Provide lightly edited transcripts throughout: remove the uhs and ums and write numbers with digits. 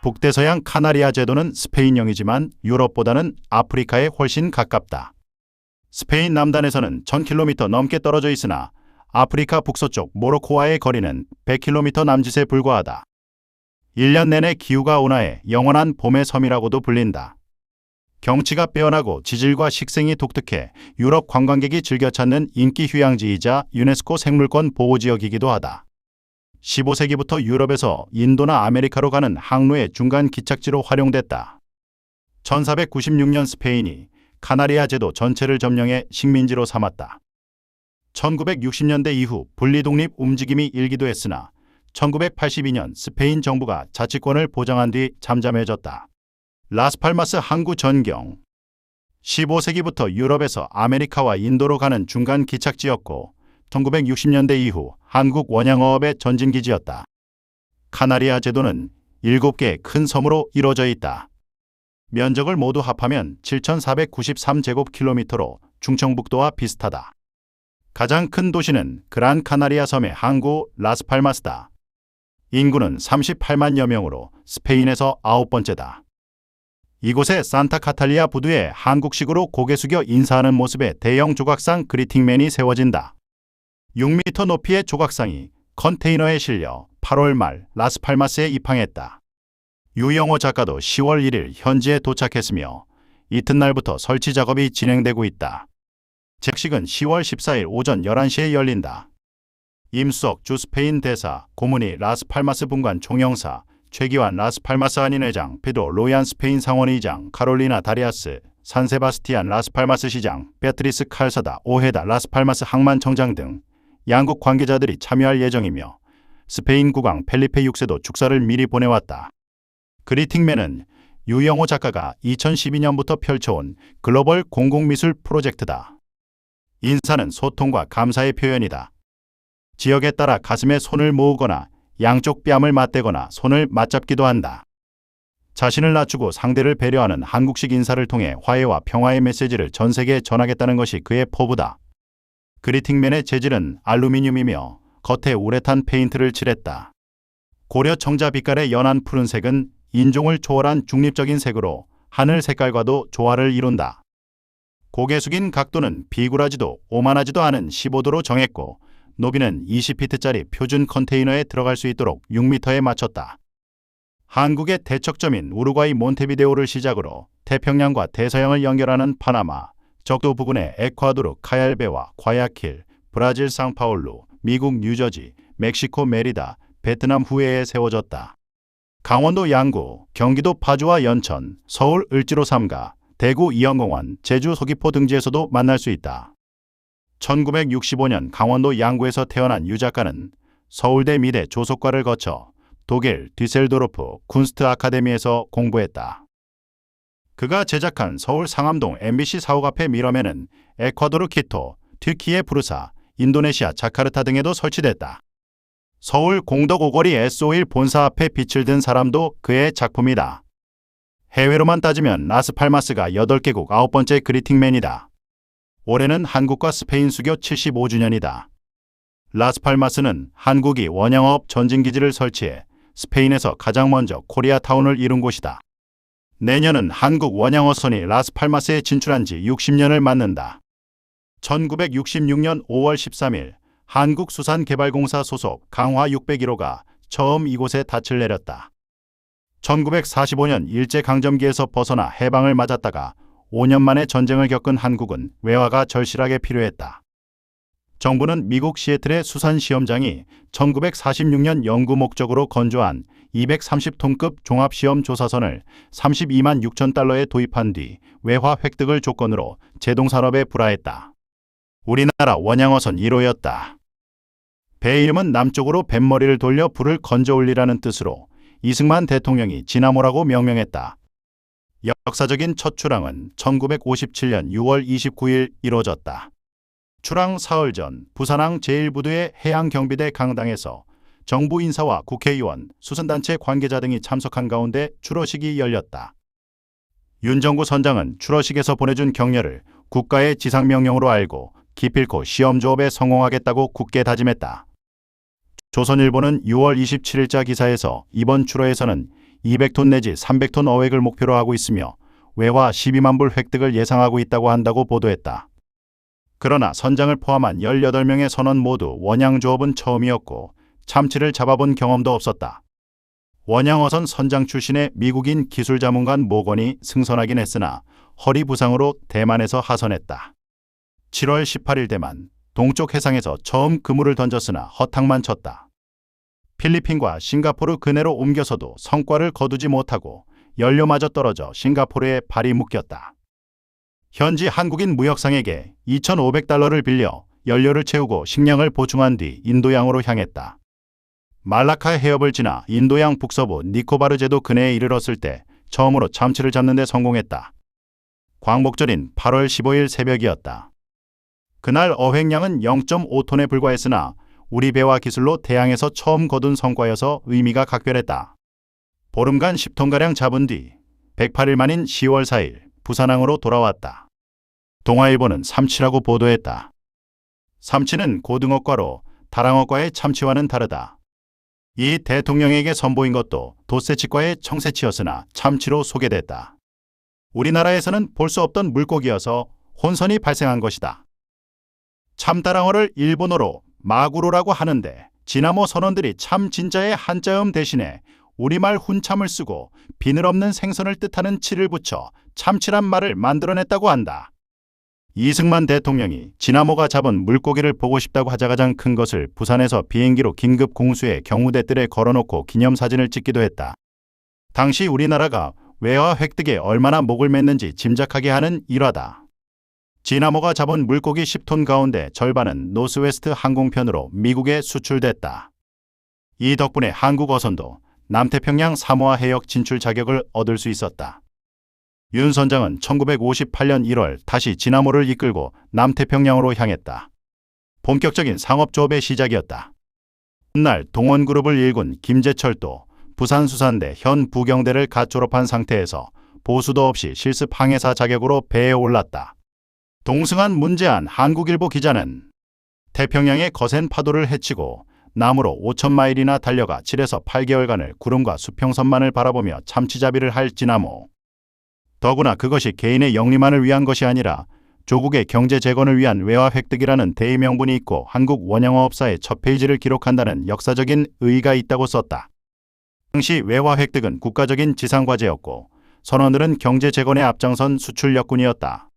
북대서양 카나리아 제도는 스페인령이지만 유럽보다는 아프리카에 훨씬 가깝다. 스페인 남단에서는 1000km 넘게 떨어져 있으나 아프리카 북서쪽 모로코와의 거리는 100km 남짓에 불과하다. 1년 내내 기후가 온화해 영원한 봄의 섬이라고도 불린다. 경치가 빼어나고 지질과 식생이 독특해 유럽 관광객이 즐겨 찾는 인기 휴양지이자 유네스코 생물권 보호지역이기도 하다. 15세기부터 유럽에서 인도나 아메리카로 가는 항로의 중간 기착지로 활용됐다. 1496년 스페인이 카나리아 제도 전체를 점령해 식민지로 삼았다. 1960년대 이후 분리독립 움직임이 일기도 했으나 1982년 스페인 정부가 자치권을 보장한 뒤 잠잠해졌다. 라스팔마스 항구 전경 15세기부터 유럽에서 아메리카와 인도로 가는 중간 기착지였고 1960년대 이후 한국 원양어업의 전진기지였다. 카나리아 제도는 7개의 큰 섬으로 이루어져 있다. 면적을 모두 합하면 7,493제곱킬로미터로 충청북도와 비슷하다. 가장 큰 도시는 그란 카나리아 섬의 항구 라스팔마스다. 인구는 38만여 명으로 스페인에서 9번째다. 이곳에 산타 카탈리아 부두에 한국식으로 고개 숙여 인사하는 모습의 대형 조각상 그리팅맨이 세워진다. 6m 높이의 조각상이 컨테이너에 실려 8월 말 라스팔마스에 입항했다. 유영호 작가도 10월 1일 현지에 도착했으며 이튿날부터 설치 작업이 진행되고 있다. 즉식은 10월 14일 오전 11시에 열린다. 임수석 주 스페인 대사, 고문희 라스팔마스 분관 총영사, 최기환 라스팔마스 한인회장, 페드로 로얀 스페인 상원의장, 카롤리나 다리아스, 산세바스티안 라스팔마스 시장, 베트리스 칼사다 오헤다 라스팔마스 항만청장 등 양국 관계자들이 참여할 예정이며 스페인 국왕 펠리페 6세도 축사를 미리 보내왔다. 그리팅맨은 유영호 작가가 2012년부터 펼쳐온 글로벌 공공미술 프로젝트다. 인사는 소통과 감사의 표현이다. 지역에 따라 가슴에 손을 모으거나 양쪽 뺨을 맞대거나 손을 맞잡기도 한다. 자신을 낮추고 상대를 배려하는 한국식 인사를 통해 화해와 평화의 메시지를 전 세계에 전하겠다는 것이 그의 포부다. 그리팅맨의 재질은 알루미늄이며 겉에 우레탄 페인트를 칠했다. 고려 청자 빛깔의 연한 푸른색은 인종을 초월한 중립적인 색으로 하늘 색깔과도 조화를 이룬다. 고개 숙인 각도는 비굴하지도 오만하지도 않은 15도로 정했고 높이는 20피트짜리 표준 컨테이너에 들어갈 수 있도록 6m에 맞췄다. 한국의 대척점인 우루과이 몬테비데오를 시작으로 태평양과 대서양을 연결하는 파나마, 적도 부근의 에콰도르 카얄베와 과야킬, 브라질 상파울루, 미국 뉴저지, 멕시코 메리다, 베트남 후에에 세워졌다. 강원도 양구, 경기도 파주와 연천, 서울 을지로 삼가, 대구 이영공원, 제주 서귀포 등지에서도 만날 수 있다. 1965년 강원도 양구에서 태어난 유 작가는 서울대 미대 조속과를 거쳐 독일 뒤셀도르프 쿤스트 아카데미에서 공부했다. 그가 제작한 서울 상암동 MBC 사옥 앞의 미러맨은 에콰도르 키토, 튀르키예 부르사, 인도네시아 자카르타 등에도 설치됐다. 서울 공덕 오거리 S51 본사 앞에 빛을 든 사람도 그의 작품이다. 해외로만 따지면 라스팔마스가 8개국 9번째 그리팅맨이다. 올해는 한국과 스페인 수교 75주년이다. 라스팔마스는 한국이 원양어업 전진기지를 설치해 스페인에서 가장 먼저 코리아타운을 이룬 곳이다. 내년은 한국 원양어선이 라스팔마스에 진출한 지 60년을 맞는다. 1966년 5월 13일 한국수산개발공사 소속 강화 601호가 처음 이곳에 닻을 내렸다. 1945년 일제강점기에서 벗어나 해방을 맞았다가 5년 만에 전쟁을 겪은 한국은 외화가 절실하게 필요했다. 정부는 미국 시애틀의 수산시험장이 1946년 연구 목적으로 건조한 230톤급 종합시험조사선을 32만 6천 달러에 도입한 뒤 외화 획득을 조건으로 제동산업에 불화했다. 우리나라 원양어선 1호였다. 배 이름은 남쪽으로 뱃머리를 돌려 불을 건져 올리라는 뜻으로 이승만 대통령이 진화모라고 명명했다. 역사적인 첫 출항은 1957년 6월 29일 이루어졌다. 출항 사흘 전 부산항 제1부두의 해양경비대 강당에서 정부 인사와 국회의원, 수산단체 관계자 등이 참석한 가운데 출어식이 열렸다. 윤정구 선장은 출어식에서 보내준 격려를 국가의 지상명령으로 알고 기필코 시험조업에 성공하겠다고 굳게 다짐했다. 조선일보는 6월 27일자 기사에서 이번 출어에서는 200톤 내지 300톤 어획을 목표로 하고 있으며 외화 12만 불 획득을 예상하고 있다고 한다고 보도했다. 그러나 선장을 포함한 18명의 선원 모두 원양조업은 처음이었고 참치를 잡아본 경험도 없었다. 원양어선 선장 출신의 미국인 기술자문관 모건이 승선하긴 했으나 허리 부상으로 대만에서 하선했다. 7월 18일 대만 동쪽 해상에서 처음 그물을 던졌으나 허탕만 쳤다. 필리핀과 싱가포르 근해로 옮겨서도 성과를 거두지 못하고 연료마저 떨어져 싱가포르에 발이 묶였다. 현지 한국인 무역상에게 2,500달러를 빌려 연료를 채우고 식량을 보충한 뒤 인도양으로 향했다. 말라카 해협을 지나 인도양 북서부 니코바르 제도 근해에 이르렀을 때 처음으로 참치를 잡는 데 성공했다. 광복절인 8월 15일 새벽이었다. 그날 어획량은 0.5톤에 불과했으나 우리 배와 기술로 대양에서 처음 거둔 성과여서 의미가 각별했다. 보름간 10톤가량 잡은 뒤 108일 만인 10월 4일 부산항으로 돌아왔다. 동아일보는 삼치라고 보도했다. 삼치는 고등어과로 다랑어과의 참치와는 다르다. 이 대통령에게 선보인 것도 돛새치과의 청새치였으나 참치로 소개됐다. 우리나라에서는 볼 수 없던 물고기여서 혼선이 발생한 것이다. 참다랑어를 일본어로 마구로라고 하는데 지나모 선원들이 참 진짜의 한자음 대신에 우리말 훈참을 쓰고 비늘 없는 생선을 뜻하는 치를 붙여 참치란 말을 만들어냈다고 한다. 이승만 대통령이 지나모가 잡은 물고기를 보고 싶다고 하자 가장 큰 것을 부산에서 비행기로 긴급 공수해 경우대 뜰에 걸어놓고 기념사진을 찍기도 했다. 당시 우리나라가 외화 획득에 얼마나 목을 맸는지 짐작하게 하는 일화다. 지나모가 잡은 물고기 10톤 가운데 절반은 노스웨스트 항공편으로 미국에 수출됐다. 이 덕분에 한국 어선도 남태평양 사모아 해역 진출 자격을 얻을 수 있었다. 윤 선장은 1958년 1월 다시 지나모를 이끌고 남태평양으로 향했다. 본격적인 상업조업의 시작이었다. 훗날 동원그룹을 일군 김재철도 부산수산대 현 부경대를 갓 졸업한 상태에서 보수도 없이 실습 항해사 자격으로 배에 올랐다. 동승한 문재한 한국일보 기자는 태평양의 거센 파도를 헤치고 남으로 5,000마일이나 달려가 7에서 8개월간을 구름과 수평선만을 바라보며 참치잡이를 할 지나모. 더구나 그것이 개인의 영리만을 위한 것이 아니라 조국의 경제 재건을 위한 외화 획득이라는 대의 명분이 있고 한국 원양어업사의 첫 페이지를 기록한다는 역사적인 의의가 있다고 썼다. 당시 외화 획득은 국가적인 지상과제였고 선원들은 경제 재건에 앞장선 수출 역군이었다.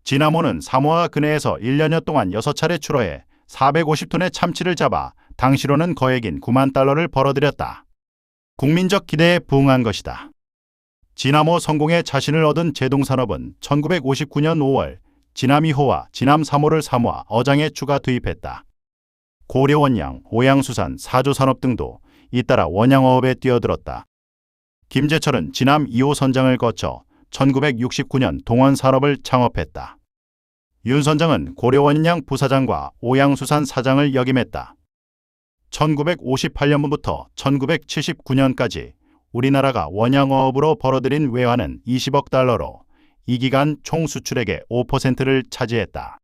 지나모는 사모아 근해에서 1년여 동안 6차례 출어해 450톤의 참치를 잡아 당시로는 거액인 9만 달러를 벌어들였다. 국민적 기대에 부응한 것이다. 지나모 성공에 자신을 얻은 제동산업은 1959년 5월 지남 2호와 지남 3호를 사모아 어장에 추가 투입했다. 고려원양, 오양수산, 사조산업 등도 잇따라 원양어업에 뛰어들었다. 김재철은 지남 2호 선장을 거쳐 1969년 동원산업을 창업했다. 윤 선장은 고려원양 부사장과 오양수산 사장을 역임했다. 1958년부터 1979년까지 우리나라가 원양어업으로 벌어들인 외화는 20억 달러로 이 기간 총 수출액의 5%를 차지했다.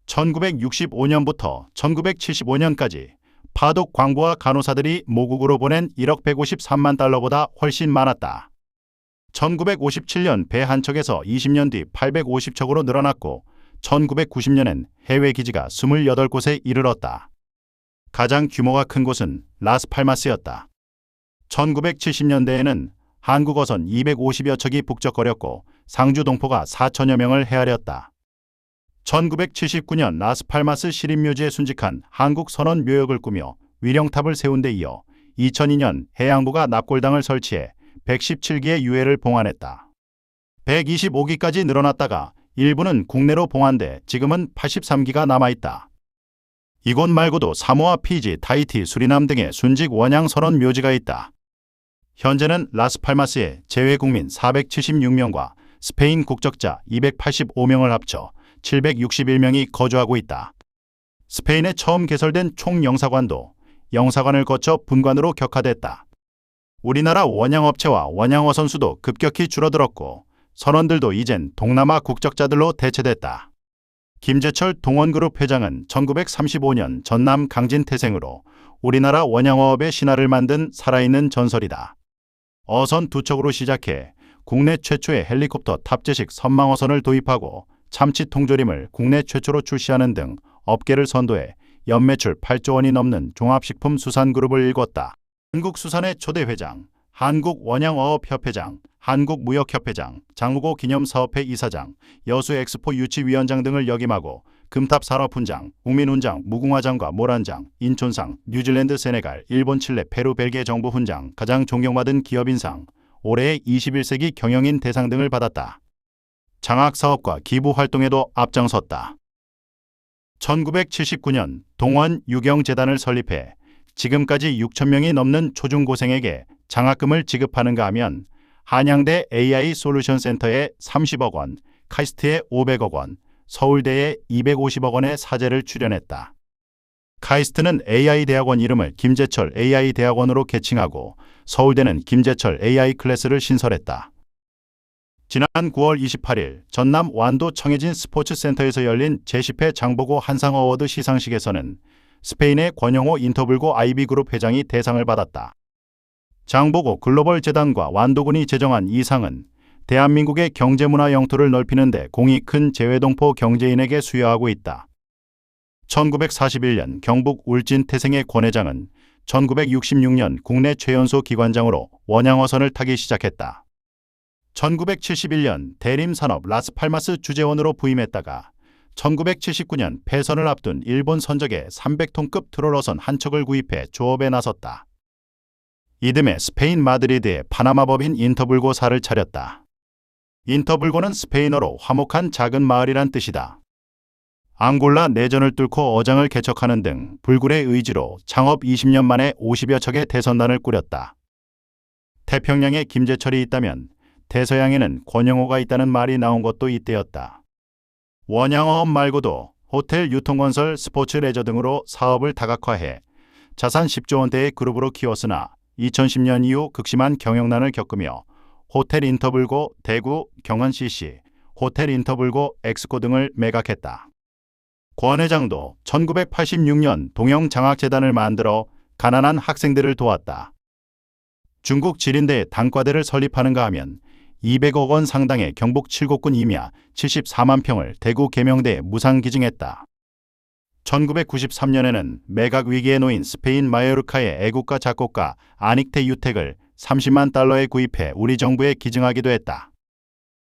1965년부터 1975년까지 파독 광부와 간호사들이 모국으로 보낸 1억 153만 달러보다 훨씬 많았다. 1957년 배 한 척에서 20년 뒤 850척으로 늘어났고 1990년엔 해외 기지가 28곳에 이르렀다. 가장 규모가 큰 곳은 라스팔마스였다. 1970년대에는 한국 어선 250여 척이 북적거렸고 상주 동포가 4천여 명을 헤아렸다. 1979년 라스팔마스 시립묘지에 순직한 한국 선원 묘역을 꾸며 위령탑을 세운 데 이어 2002년 해양부가 납골당을 설치해 117기의 유해를 봉안했다. 125기까지 늘어났다가 일부는 국내로 봉안돼 지금은 83기가 남아있다. 이곳 말고도 사모아, 피지, 타히티, 수리남 등의 순직 원양 선원 묘지가 있다. 현재는 라스팔마스에 재외국민 476명과 스페인 국적자 285명을 합쳐 761명이 거주하고 있다. 스페인에 처음 개설된 총영사관도 영사관을 거쳐 분관으로 격화됐다. 우리나라 원양업체와 원양어선 수도 급격히 줄어들었고 선원들도 이젠 동남아 국적자들로 대체됐다. 김재철 동원그룹 회장은 1935년 전남 강진 태생으로 우리나라 원양어업의 신화를 만든 살아있는 전설이다. 어선 2척으로 시작해 국내 최초의 헬리콥터 탑재식 선망어선을 도입하고 참치 통조림을 국내 최초로 출시하는 등 업계를 선도해 연매출 8조 원이 넘는 종합식품 수산그룹을 일궜다. 한국수산의 초대 회장, 한국원양어업협회장, 한국무역협회장, 장우고 기념사업회 이사장, 여수엑스포 유치위원장 등을 역임하고 금탑산업훈장, 국민훈장, 무궁화장과 모란장, 인촌상, 뉴질랜드, 세네갈, 일본, 칠레, 페루, 벨기에 정부 훈장, 가장 존경받은 기업인상, 올해의 21세기 경영인 대상 등을 받았다. 장학사업과 기부활동에도 앞장섰다. 1979년 동원 유경재단을 설립해 지금까지 6,000명이 넘는 초중고생에게 장학금을 지급하는가 하면 한양대 AI 솔루션 센터에 30억 원, 카이스트에 500억 원, 서울대에 250억 원의 사재를 출연했다. 카이스트는 AI 대학원 이름을 김재철 AI 대학원으로 개칭하고 서울대는 김재철 AI 클래스를 신설했다. 지난 9월 28일 전남 완도 청해진 스포츠센터에서 열린 제10회 장보고 한상어워드 시상식에서는 스페인의 권영호 인터블고 IB그룹 회장이 대상을 받았다. 장보고 글로벌 재단과 완도군이 제정한 이 상은 대한민국의 경제문화 영토를 넓히는 데 공이 큰 재외동포 경제인에게 수여하고 있다. 1941년 경북 울진 태생의 권 회장은 1966년 국내 최연소 기관장으로 원양어선을 타기 시작했다. 1971년 대림산업 라스팔마스 주재원으로 부임했다가 1979년 폐선을 앞둔 일본 선적의 300톤급 트롤어선 한 척을 구입해 조업에 나섰다. 이듬해 스페인 마드리드에 파나마법인 인터불고사를 차렸다. 인터불고는 스페인어로 화목한 작은 마을이란 뜻이다. 앙골라 내전을 뚫고 어장을 개척하는 등 불굴의 의지로 창업 20년 만에 50여 척의 대선단을 꾸렸다. 태평양에 김재철이 있다면 대서양에는 권영호가 있다는 말이 나온 것도 이때였다. 원양어업 말고도 호텔, 유통건설, 스포츠 레저 등으로 사업을 다각화해 자산 10조 원대의 그룹으로 키웠으나 2010년 이후 극심한 경영난을 겪으며 호텔 인터불고 대구, 경원 CC, 호텔 인터불고 엑스코 등을 매각했다. 권 회장도 1986년 동영장학재단을 만들어 가난한 학생들을 도왔다. 중국 지린대에 단과대를 설립하는가 하면 200억 원 상당의 경북 칠곡군 임야 74만 평을 대구 계명대에 무상기증했다. 1993년에는 매각 위기에 놓인 스페인 마요르카의 애국가 작곡가 아닉테 유택을 30만 달러에 구입해 우리 정부에 기증하기도 했다.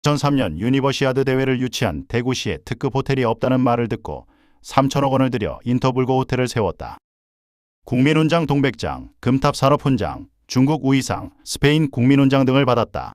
2003년 유니버시아드 대회를 유치한 대구시에 특급 호텔이 없다는 말을 듣고 3천억 원을 들여 인터불고 호텔을 세웠다. 국민훈장 동백장, 금탑산업훈장, 중국 우이상, 스페인 국민훈장 등을 받았다.